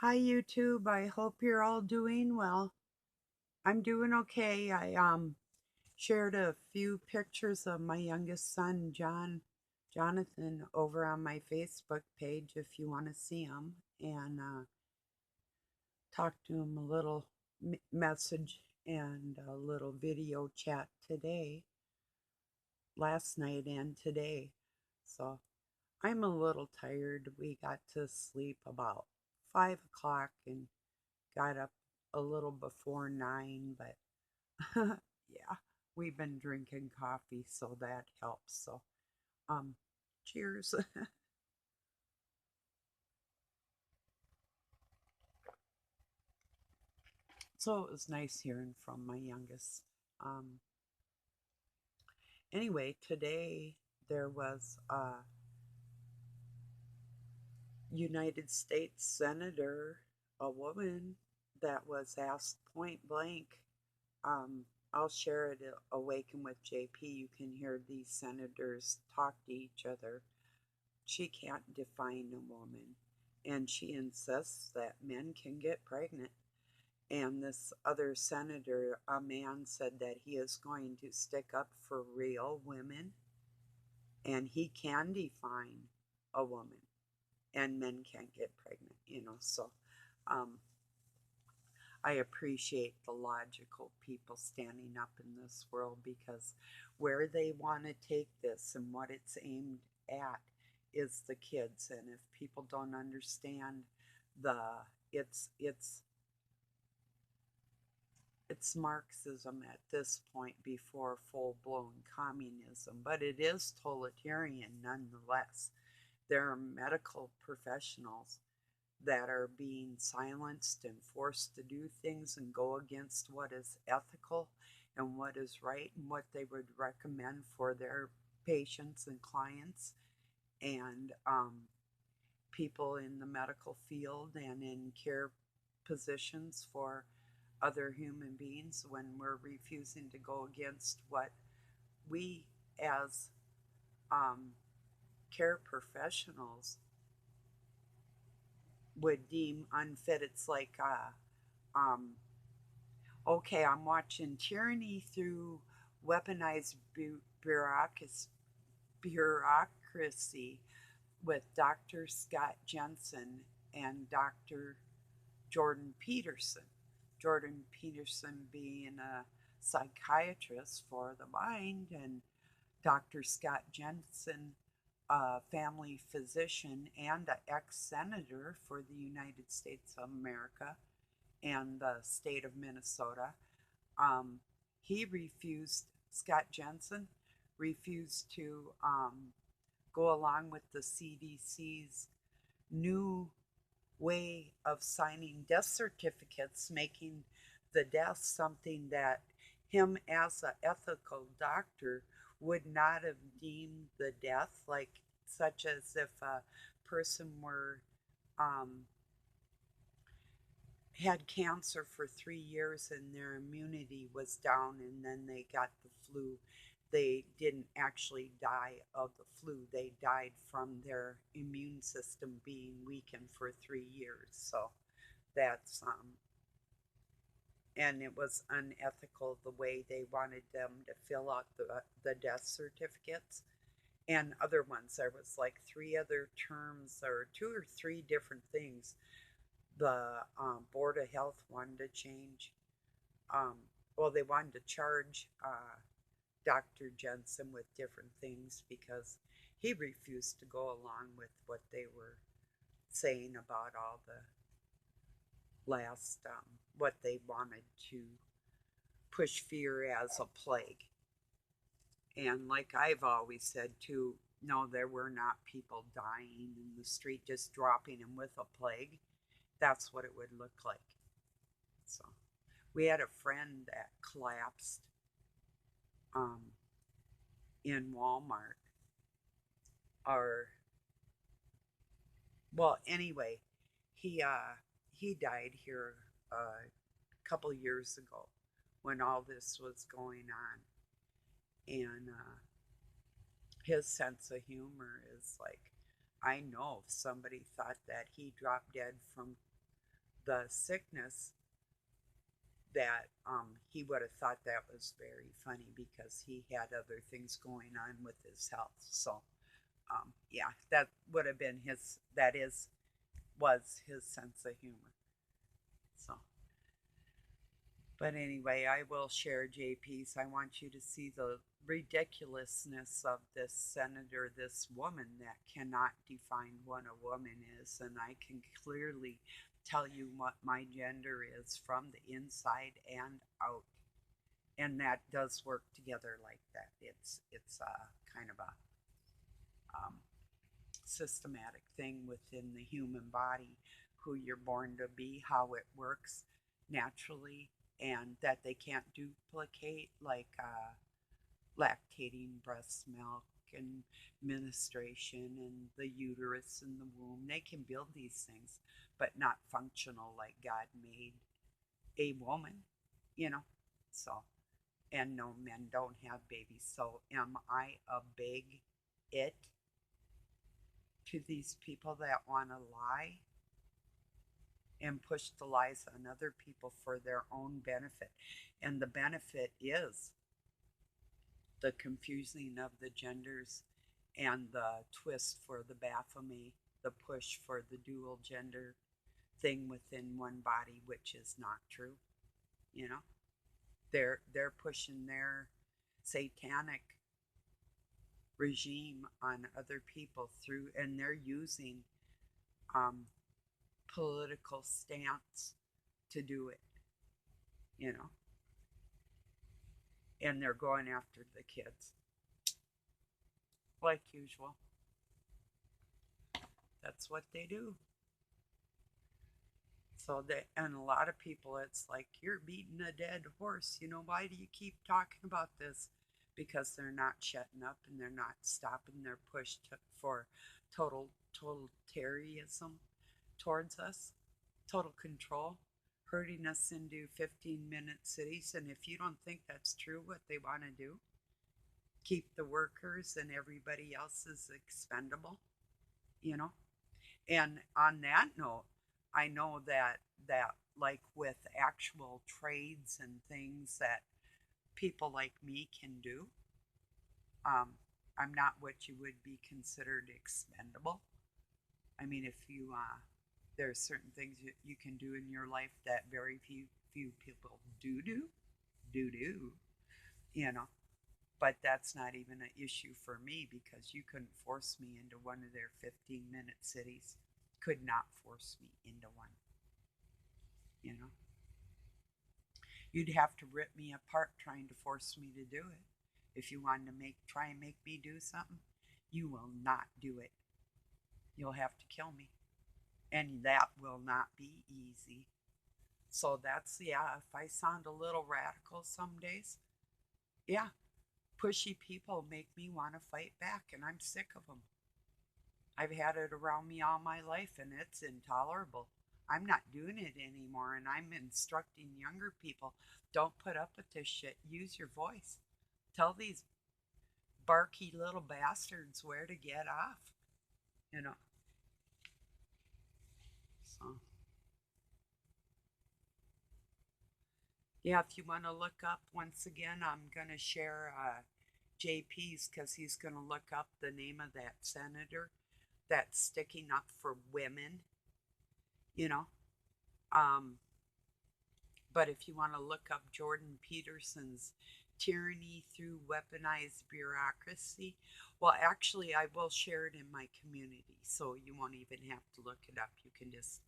Hi YouTube, I hope you're all doing well. I'm doing okay. I shared a few pictures of my youngest son, Jonathan, over on my Facebook page if you want to see him, and talk to him a little message and a little video chat today, last night and today. So I'm a little tired. We got to sleep about 5 o'clock and got up a little before 9, but yeah, we've been drinking coffee, so that helps. So, um, cheers. So it was nice hearing from my youngest. Um, anyway, today there was a United States Senator, a woman, that was asked point blank. Um, I'll share it at Awaken with JP. You can hear these senators talk to each other. She can't define a woman, and she insists that men can get pregnant. And this other senator, a man, said that he is going to stick up for real women and he can define a woman and men can't get pregnant. So um, I appreciate the logical people standing up in this world, because where they want to take this and what it's aimed at is the kids. And if people don't understand the it's it's Marxism at this point before full blown communism, but it is totalitarian nonetheless. There are medical professionals that are being silenced and forced to do things and go against what is ethical and what is right and what they would recommend for their patients and clients, and people in the medical field and in care positions for other human beings, when we're refusing to go against what we as um, care professionals would deem unfit. It's like, okay, I'm watching tyranny through weaponized bureaucracy with Dr. Scott Jensen and Dr. Jordan Peterson. Jordan Peterson being a psychiatrist for the mind, and Dr. Scott Jensen, a family physician and an ex senator for the United States of America and the state of Minnesota. Um, he refused, Scott Jensen refused to go along with the CDC's new way of signing death certificates, making the death something that him as an ethical doctor would not have deemed the death, like such as if a person were um, had cancer for 3 years and their immunity was down and then they got the flu. They didn't actually die of the flu. They died from their immune system being weakened for 3 years. So that's and it was unethical the way they wanted them to fill out the death certificates and other ones. There was like three other terms or two or three different things the Board of Health wanted to change. Um, well, they wanted to charge Dr. Jensen with different things because he refused to go along with what they were saying about all the last, what they wanted to push fear as a plague. And like I've always said too, no, there were not people dying in the street just dropping them with a plague. That's what it would look like. So we had a friend that collapsed um, in Walmart. Or well, anyway, he died here a couple years ago when all this was going on, and his sense of humor is like, I know if somebody thought that he dropped dead from the sickness, that he would have thought that was very funny because he had other things going on with his health. So yeah, that would have been his. That is was his sense of humor. So, but anyway, I will share JP's. I want you to see the ridiculousness of this senator, this woman that cannot define what a woman is. And I can clearly tell you what my gender is from the inside and out. And that does work together like that. It's kind of a um, systematic thing within the human body, who you're born to be, how it works naturally, and that they can't duplicate, like lactating breast milk and menstruation and the uterus and the womb. They can build these things, but not functional like God made a woman, you know? So, and no, men don't have babies. So, am I a big it to these people that want to lie and push the lies on other people for their own benefit? And the benefit is the confusing of the genders and the twist for the Baphomet, the push for the dual gender thing within one body, which is not true. You know, they're pushing their satanic regime on other people through, and they're using um, political stance to do it. You know, and they're going after the kids like usual. That's what they do. So they, and a lot of people, it's like, you're beating a dead horse. You know, why do you keep talking about this? Because they're not shutting up and they're not stopping their push for total totalitarianism towards us, total control, herding us into 15-minute cities. And if you don't think that's true, what they want to do, keep the workers and everybody else is expendable, you know? And on that note, I know that like with actual trades and things that people like me can do, I'm not what you would be considered expendable. I mean, if you there are certain things you can do in your life that very few people do, you know. But that's not even an issue for me because you couldn't force me into one of their 15-minute cities. Could not force me into one, you know. You'd have to rip me apart trying to force me to do it. If you wanted to try and make me do something, you will not do it. You'll have to kill me. And that will not be easy. So that's, yeah, if I sound a little radical some days, yeah, pushy people make me want to fight back, and I'm sick of them. I've had it around me all my life, and it's intolerable. I'm not doing it anymore, and I'm instructing younger people, don't put up with this shit. Use your voice. Tell these barky little bastards where to get off, you know. So, yeah, if you want to look up, once again, I'm going to share JP's because he's going to look up the name of that senator that's sticking up for women, you know. Um, but if you want to look up Jordan Peterson's Tyranny Through Weaponized Bureaucracy, well, actually, I will share it in my community, so you won't even have to look it up. You can just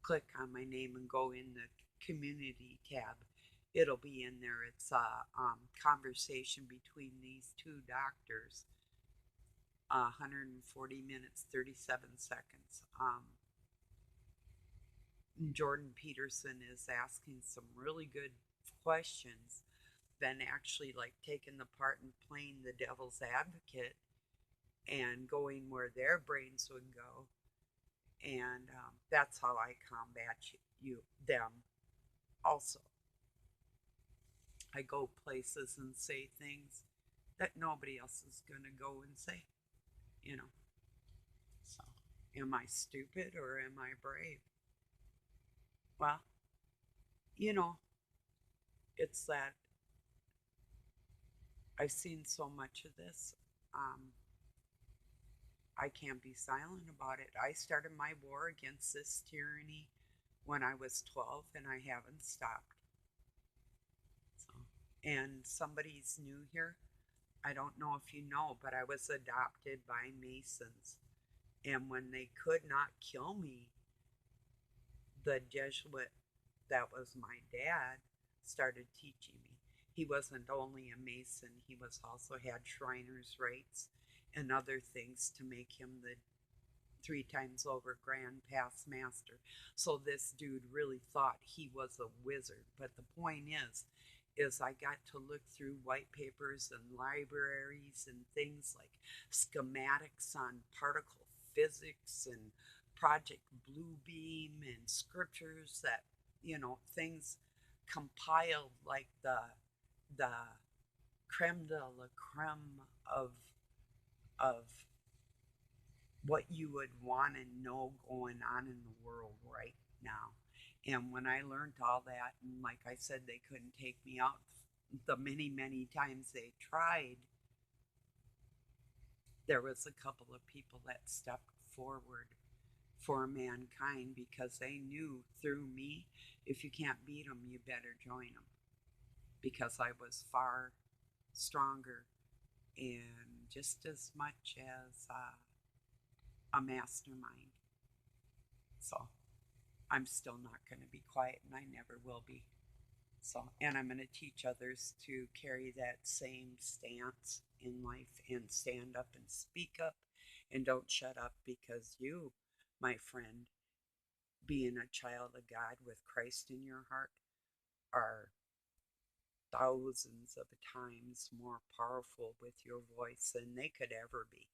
click on my name and go in the community tab. It'll be in there. It's a conversation between these two doctors, 140 minutes, 37 seconds. Jordan Peterson is asking some really good questions, then actually like taking the part and playing the devil's advocate and going where their brains would go. And that's how I combat them also. I go places and say things that nobody else is going to go and say, you know. So, am I stupid or am I brave? Well, you know, it's that I've seen so much of this. Um, I can't be silent about it. I started my war against this tyranny when I was 12, and I haven't stopped. So, and somebody's new here. I don't know if you know, but I was adopted by Masons. And when they could not kill me, the Jesuit that was my dad started teaching me. He wasn't only a Mason, he was also had Shriner's rights and other things to make him the 3 times over Grand Pass Master. So this dude really thought he was a wizard. But the point is I got to look through white papers and libraries and things like schematics on particle physics and Project Bluebeam and scriptures that, things compiled like the creme de la creme of what you would want to know going on in the world right now. And when I learned all that, and like I said, they couldn't take me out the many, many times they tried, there was a couple of people that stepped forward for mankind because they knew through me, if you can't beat them, you better join them. Because I was far stronger and just as much as a mastermind. So I'm still not going to be quiet, and I never will be. So, and I'm going to teach others to carry that same stance in life and stand up and speak up and don't shut up because you, my friend, being a child of God with Christ in your heart, are thousands of times more powerful with your voice than they could ever be.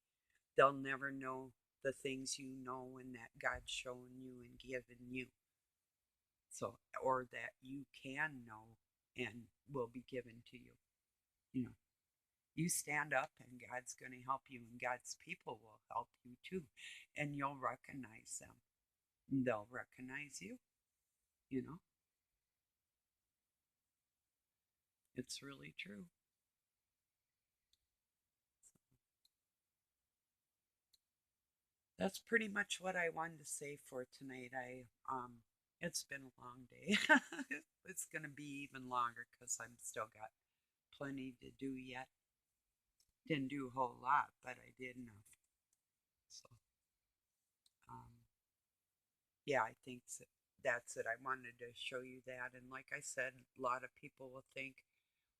They'll never know the things you know and that God's shown you and given you. So, or that you can know and will be given to you. You know, you stand up and God's going to help you, and God's people will help you too. And you'll recognize them. And they'll recognize you. You know, it's really true. That's pretty much what I wanted to say for tonight. It's been a long day. It's going to be even longer because I'm still got plenty to do yet. Didn't do a whole lot, but I did enough. So, um, yeah, I think that's it. I wanted to show you that. And like I said, a lot of people will think,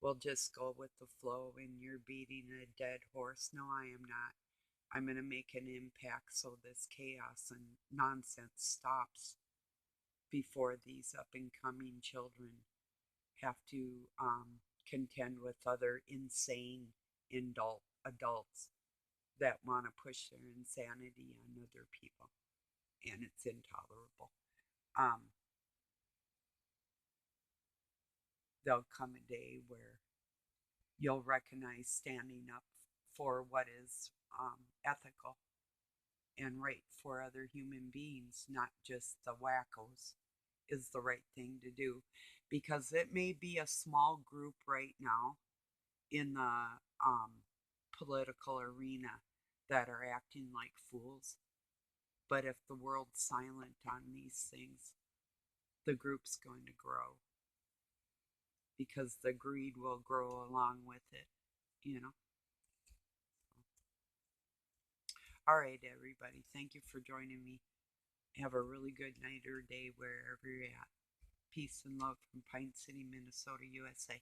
we'll just go with the flow and you're beating a dead horse. No, I am not. I'm going to make an impact so this chaos and nonsense stops before these up and coming children have to contend with other insane adults that want to push their insanity on other people. And it's intolerable. Um, there'll come a day where you'll recognize standing up for what is ethical and right for other human beings, not just the wackos, is the right thing to do. Because it may be a small group right now in the political arena that are acting like fools. But if the world's silent on these things, the group's going to grow because the greed will grow along with it, you know. All right, everybody. Thank you for joining me. Have a really good night or day wherever you're at. Peace and love from Pine City, Minnesota, USA.